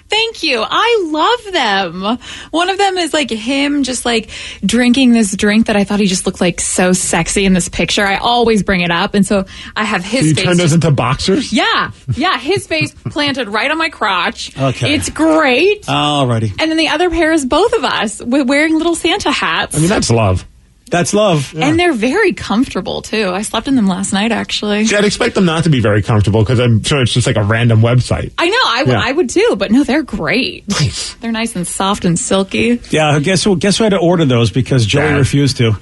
Thank you. I love them. One of them is like him just like drinking this drink that I thought he just looked like so sexy in this picture. I always bring it up. And so I have his So you face. turn those into boxers? Yeah. His face planted right on my crotch. Okay. It's great. Alrighty. And then the other pair is both of us wearing little Santa hats. I mean, that's love. That's love. And they're very comfortable too. I slept in them last night actually. See, I'd expect them not to be very comfortable because I'm sure it's just like a random website. I know, I would too, but no, they're great. Nice. They're nice and soft and silky. Yeah, guess who had to order those because Joey refused to.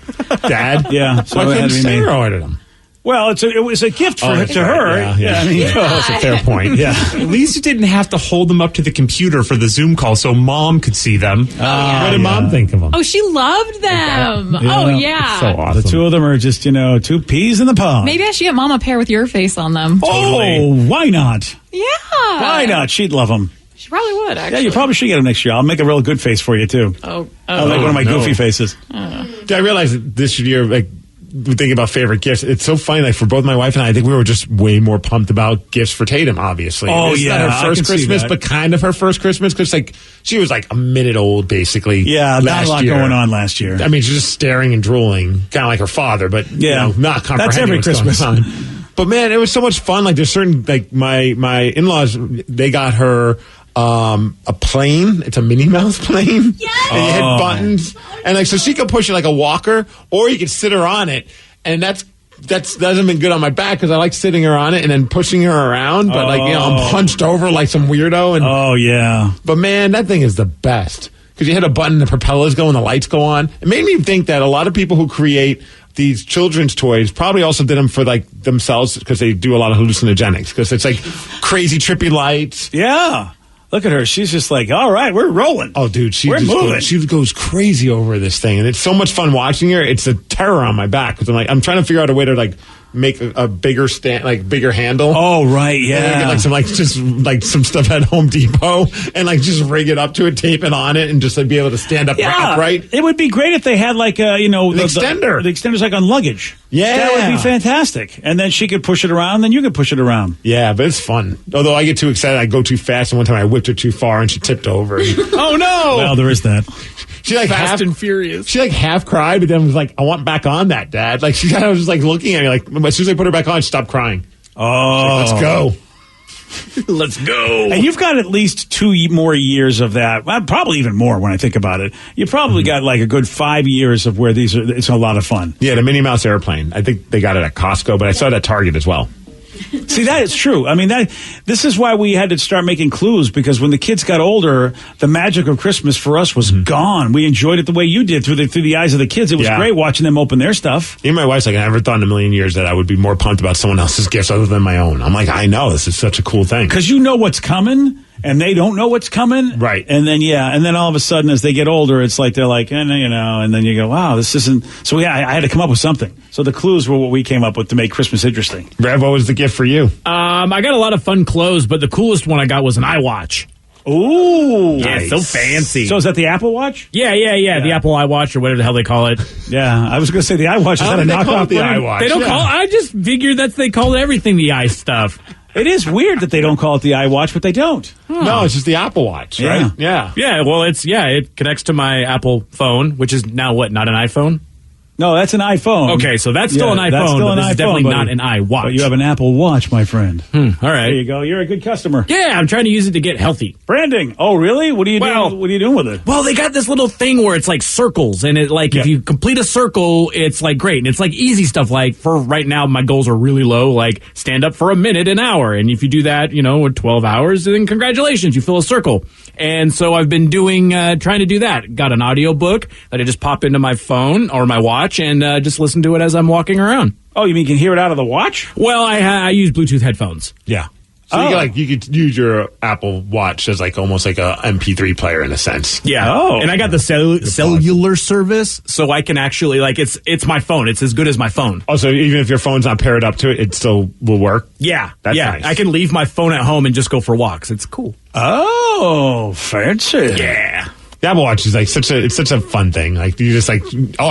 Dad? Yeah. So Why it had couldn't to be made. Sarah order them? Well, it was a gift to that's her. right. Yeah. I mean, That's a fair point. Yeah. At least you didn't have to hold them up to the computer for the Zoom call so mom could see them. What did mom think of them? Oh, she loved them. Oh, yeah. So awesome. The two of them are just, two peas in the pod. Maybe I should get mom a pair with your face on them. Oh, why not? Yeah. Why not? She'd love them. She probably would, actually. Yeah, you probably should get them next year. I'll make a real good face for you, too. I'll make one of my goofy faces. I realized that this year, like, thinking about favorite gifts, it's so funny. Like for both my wife and I think we were just way more pumped about gifts for Tatum. Obviously, Oh, it's yeah, not I her first can see Christmas, that. but kind of her first Christmas because like she was like a minute old basically. Yeah, not last a lot year. going on last year. I mean, she's just staring and drooling, kind of like her father, but Yeah. not comprehending That's every what's Christmas. going on. But man, it was so much fun. Like there's certain like my in-laws, they got her. A plane. It's a Minnie Mouse plane. Yes! And you hit buttons, and like so she could push it like a walker, or you could sit her on it. And that hasn't been good on my back because I like sitting her on it and then pushing her around. But I'm hunched over like some weirdo. And Oh, yeah. but man, that thing is the best because you hit a button, the propellers go, and the lights go on. It made me think that a lot of people who create these children's toys probably also did them for like themselves because they do a lot of hallucinogenics because it's like crazy trippy lights. Yeah. Look at her. She's just like, all right, we're rolling. Oh, dude, We're moving. she goes crazy over this thing, and it's so much fun watching her. It's a terror on my back because I'm trying to figure out a way to like make a bigger stand, like bigger handle. Oh, right, And yeah. get some stuff at Home Depot, and like just rig it up to it, tape it on it, and just like be able to stand up upright. It would be great if they had like the extender. The extender's like on luggage. Yeah. That would be fantastic. And then she could push it around, then you could push it around. Yeah, but it's fun. Although I get too excited, I go too fast, and one time I whipped her too far, and she tipped over. Oh, no! Well, there is that. She like Fast and Furious. She like half cried, but then was like, "I want back on that, Dad." Like she kind of was just like looking at me, like as soon as I put her back on, she stopped crying. Oh, Let's go. Let's go. And you've got at least 2 more years of that. Well, probably even more when I think about it. You probably got like a good 5 years of where these are. It's a lot of fun. Yeah, the Minnie Mouse airplane. I think they got it at Costco, but I saw it at Target as well. See, that is true. I mean, this is why we had to start making clues, because when the kids got older, the magic of Christmas for us was gone. We enjoyed it the way you did through the eyes of the kids. It was great watching them open their stuff. Even my wife's like, I never thought in a million years that I would be more pumped about someone else's gifts other than my own. I'm like, I know, this is such a cool thing. Because you know what's coming, and they don't know what's coming. Right. And then all of a sudden, as they get older, it's like they're like, and then you go, wow, this isn't. So I had to come up with something. So the clues were what we came up with to make Christmas interesting. Rev, what was the gift for you? I got a lot of fun clothes, but the coolest one I got was an iWatch. Ooh. Yeah, nice. so fancy. So is that the Apple Watch? Yeah. The Apple iWatch or whatever the hell they call it. Yeah, I was going to say the iWatch. Is that a knockoff? The iWatch. They don't call it. I just figured they call everything the i stuff. It is weird that they don't call it the iWatch, but they don't. No, it's just the Apple Watch, right? Yeah. Yeah, well, it connects to my Apple phone, which is now what, not an iPhone? No, that's an iPhone. Okay, so that's still an iPhone, that's still but an this is iPhone, definitely buddy. not an iWatch. But you have an Apple Watch, my friend. All right. There you go. You're a good customer. Yeah, I'm trying to use it to get healthy. Branding. Oh, really? What are you doing? What are you doing with it? Well, they got this little thing where it's like circles, and it if you complete a circle, it's like great, and it's like easy stuff. Like for right now, my goals are really low. Like stand up for a minute, an hour, and if you do that, 12 hours, then congratulations, you fill a circle. And so I've been trying to do that. Got an audio book that I just pop into my phone or my watch and just listen to it as I'm walking around. Oh, you mean you can hear it out of the watch? Well, I use Bluetooth headphones. Yeah. So you could use your Apple Watch as almost like a MP3 player in a sense. Yeah. Oh. And I got the cellular service, so I can actually it's my phone. It's as good as my phone. Oh, so even if your phone's not paired up to it, it still will work? Yeah. That's nice. I can leave my phone at home and just go for walks. It's cool. Oh, fancy. Yeah. The Apple Watch is such a fun thing. Like you just I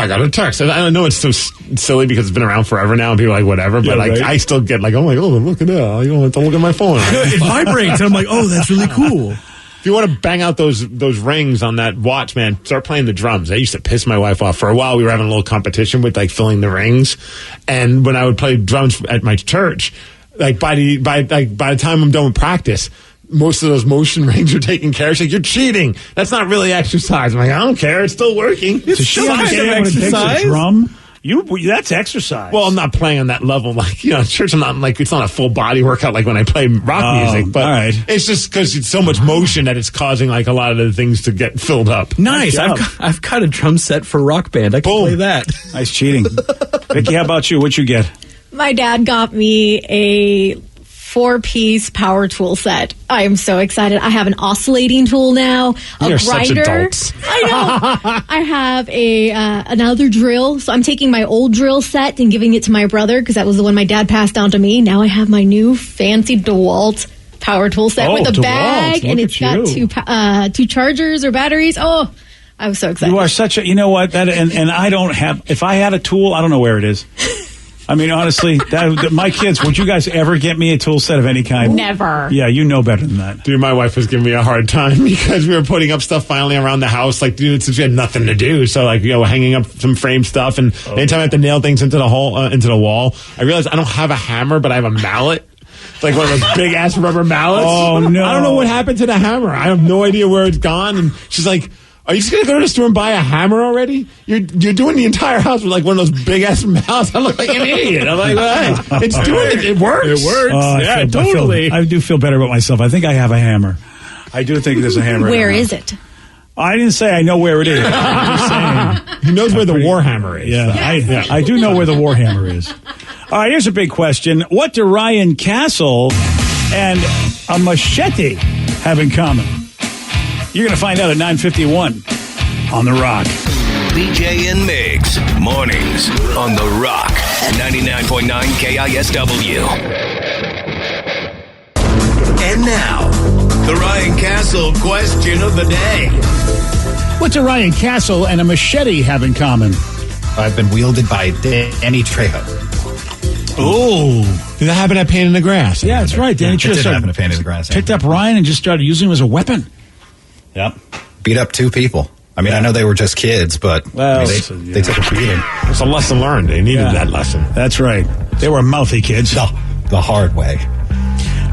got a text. I don't know, it's so silly because it's been around forever now and people are like whatever, but right. I still get oh look at that. You don't have to look at my phone. It vibrates and I'm like, oh, that's really cool. If you want to bang out those rings on that watch, man, start playing the drums. That used to piss my wife off. For a while we were having a little competition with filling the rings, and when I would play drums at my church, by the time I'm done with practice, most of those motion rings are taken care of. She's like, you're cheating. That's not really exercise. I'm like, I don't care. It's still working. It's Does she understand what it takes a drum? That's exercise. Well, I'm not playing on that level. Church, I'm not it's not a full body workout like when I play rock music. But all right. It's just because it's so much motion that it's causing a lot of the things to get filled up. Nice. I've got a drum set for Rock Band. I can play that. Nice cheating. Vicky, how about you? What'd you get? My dad got me a 4-piece power tool set. I am so excited. I have an oscillating tool now, You're a such grinder. adults. I know. I have another drill. So I'm taking my old drill set and giving it to my brother because that was the one my dad passed down to me. Now I have my new fancy DeWalt power tool set with a DeWalt. bag, and Look it's at got two chargers or batteries. Oh, I was so excited. You are such a, you know what, and I don't have, if I had a tool, I don't know where it is. I mean, honestly, my kids, would you guys ever get me a tool set of any kind? Never. Yeah, you know better than that. Dude, my wife was giving me a hard time because we were putting up stuff finally around the house. Since we had nothing to do. So, hanging up some frame stuff. And anytime I have to nail things into the wall, I realized I don't have a hammer, but I have a mallet. It's like one of those big ass rubber mallets. Oh, no. I don't know what happened to the hammer. I have no idea where it's gone. And she's like, are you just going to go to the store and buy a hammer already? You're doing the entire house with one of those big ass mallets. I look like an idiot. I'm like, hey, it's doing it. It works. It works. Yeah, totally. I do feel better about myself. I think I have a hammer. I do think there's a hammer. Where is it? I didn't say I know where it is. I'm just saying. He knows where the Warhammer is. Yeah, I do know where the Warhammer is. All right, here's a big question. What do Ryan Castle and a machete have in common? You're going to find out at 9:51 on The Rock. BJ and Migs, mornings on The Rock, 99.9 KISW. And now, the Ryan Castle question of the day. What do Ryan Castle and a machete have in common? I've been wielded by Danny Trejo. Oh. Did that happen at Pain in the Grass? Yeah, that's right. Danny It did Trejo happen at Pain in the Grass. picked up Ryan and just started using him as a weapon. Yep. Beat up 2 people. I mean, I know they were just kids, but they took a beating. It's a lesson learned. They needed that lesson. That's right. They were mouthy kids. The hard way.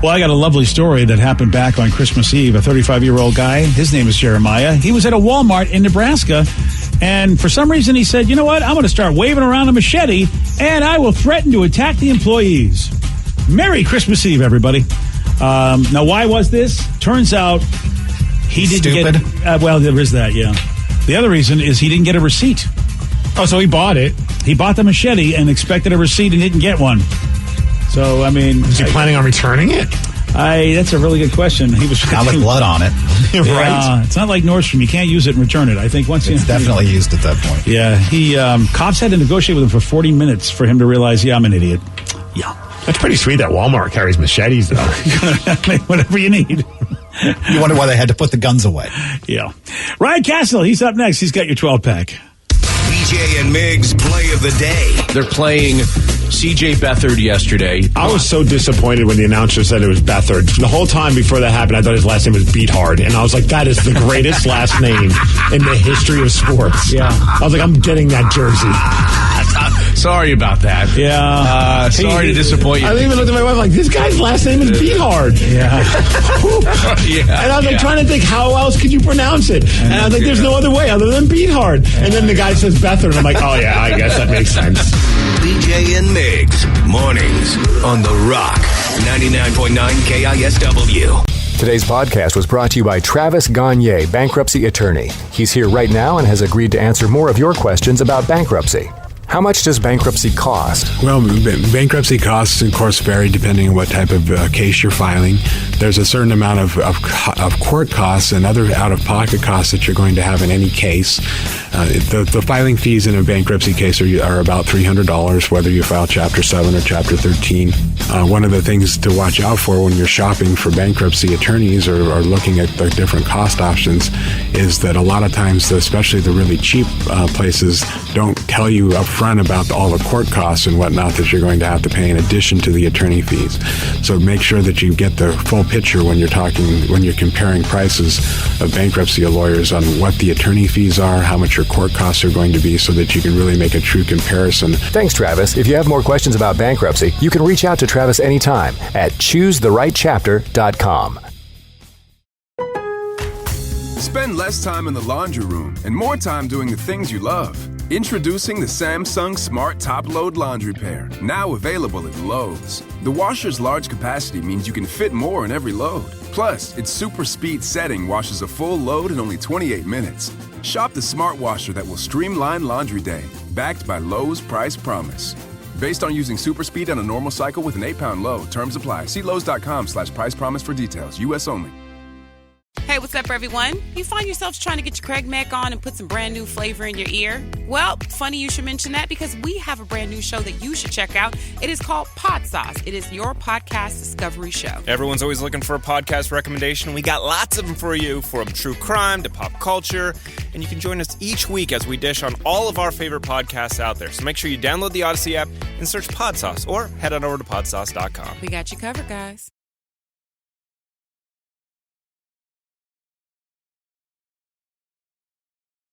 Well, I got a lovely story that happened back on Christmas Eve. A 35-year-old guy, his name is Jeremiah. He was at a Walmart in Nebraska, and for some reason he said, you know what, I'm going to start waving around a machete, and I will threaten to attack the employees. Merry Christmas Eve, everybody. Now, why was this? Turns out he didn't get... well, there is that, yeah. The other reason is he didn't get a receipt. Oh, so he bought it. He bought the machete and expected a receipt and didn't get one. So, I mean... Was he planning on returning it? That's a really good question. He was Not with blood on it. Right. It's not like Nordstrom. You can't use it and return it. I think once it's definitely used at that point. Yeah. Cops had to negotiate with him for 40 minutes for him to realize, I'm an idiot. Yeah. That's pretty sweet that Walmart carries machetes, though. Whatever you need. You wonder why they had to put the guns away. Yeah. Ryan Castle, he's up next. He's got your 12-pack. BJ and Migs play of the day. They're playing CJ Beathard yesterday. I was so disappointed when the announcer said it was Beathard. The whole time before that happened, I thought his last name was Beathard. And I was like, that is the greatest last name in the history of sports. Yeah. I was like, I'm getting that jersey. Sorry about that. Yeah. Sorry to disappoint you. I even looked at my wife like, this guy's last name is Beathard. Yeah. And I was like trying to think, how else could you pronounce it? And I was like, there's no other way other than Beathard. And then the guy says Beathard. And I'm like, oh, yeah, I guess that makes sense. BJ and Migs, mornings on The Rock, 99.9 KISW. Today's podcast was brought to you by Travis Gagne, bankruptcy attorney. He's here right now and has agreed to answer more of your questions about bankruptcy. How much does bankruptcy cost? Well, bankruptcy costs, of course, vary depending on what type of case you're filing. There's a certain amount of court costs and other out-of-pocket costs that you're going to have in any case. The filing fees in a bankruptcy case are about $300, whether you file Chapter 7 or Chapter 13. One of the things to watch out for when you're shopping for bankruptcy attorneys or looking at the different cost options is that a lot of times, especially the really cheap places, don't tell you up front about all the court costs and whatnot that you're going to have to pay in addition to the attorney fees. So make sure that you get the full picture when you're comparing prices of bankruptcy lawyers on what the attorney fees are, how much your court costs are going to be, so that you can really make a true comparison. Thanks, Travis. If you have more questions about bankruptcy, you can reach out to Travis anytime at choosetherightchapter.com. Spend less time in the laundry room and more time doing the things you love. Introducing the Samsung Smart Top Load Laundry Pair, now available at Lowe's. The washer's large capacity means you can fit more in every load. Plus, its super speed setting washes a full load in only 28 minutes. Shop the smart washer that will streamline laundry day, backed by Lowe's Price Promise. Based on using super speed on a normal cycle with an 8-pound load. Terms apply. See Lowe's.com/price promise for details. U.S. only. Hey, what's up, everyone? You find yourselves trying to get your Craig Mack on and put some brand new flavor in your ear? Well, funny you should mention that because we have a brand new show that you should check out. It is called Pod Sauce. It is your podcast discovery show. Everyone's always looking for a podcast recommendation. We got lots of them for you, from true crime to pop culture. And you can join us each week as we dish on all of our favorite podcasts out there. So make sure you download the Odyssey app and search Pod Sauce or head on over to podsauce.com. We got you covered, guys.